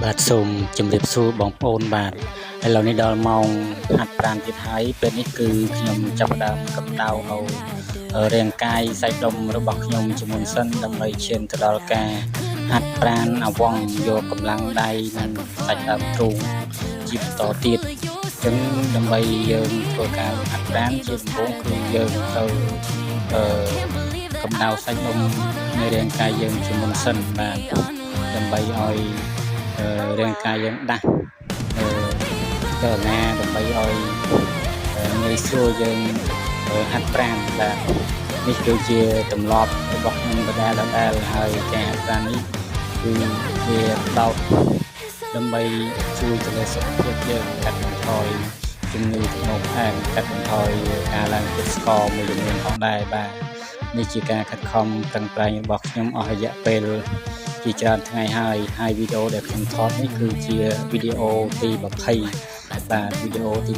បាទសូមជម្រាបសួរបងប្អូនបាទឥឡូវនេះដល់ម៉ោងហាត់ប្រាណទៀតហើយពេលនេះគឺខ្ញុំចាប់ផ្ដើមកម្ដៅនៅរាងកាយសាច់ដុំរបស់ខ្ញុំជាមុនសិនដើម្បីឈានទៅដល់ការហាត់ប្រាណអវងយកកម្លាំងដៃនិងសាច់ដើមទ្រូងជាបន្តទៀតចឹងដើម្បីយើងធ្វើការហាត់ប្រាណជាដំបូងគឺយើងទៅកម្ដៅសាច់ដុំនៃរាងកាយយើងជាមុនសិនបាទដើម្បីឲ្យរាងកាយយើងដាស់ចលនាដើម្បីឲ្យងាយស្រួលយើងហាត់ប្រាណបាទនេះគឺជាទម្លាប់របស់ខ្ញុំដដែលហើយការហាត់ប្រាណនេះគឺវាផ្ដោតដើម្បីជួយទៅលើសុខភាពយើងកាត់បន្ថយជំងឺទឹកនោមផ្អែមកាត់បន្ថយការឡើងជាតិស្ករមួយចំនួនផងដែរបាទនេះជាការខិតខំប្រឹងប្រែងរបស់ខ្ញុំអស់រយៈពេលជាច្រើនថ្ងៃហើយវីដេអូដែលខ្ញុំថតនេះគឺជាវីដេអូទី20បាទវីដេអូទី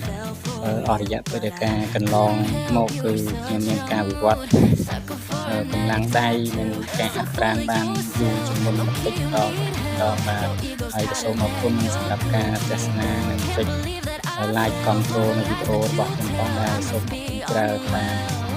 20អស់រយៈពេលដែលការកន្លងមកគឺខ្ញុំមានការវិវត្តកម្លាំងដៃនិងការហាត់ប្រាណបានយូរជាងមុនបន្តិចដល់បាទហើយក៏សូមអរគុណសម្រាប់ការទស្សនានិងចុច like គាំទ្រនៅវីដេអូរបស់ខ្ញុំផងដែរសូមអរគុណច្រើនបាទ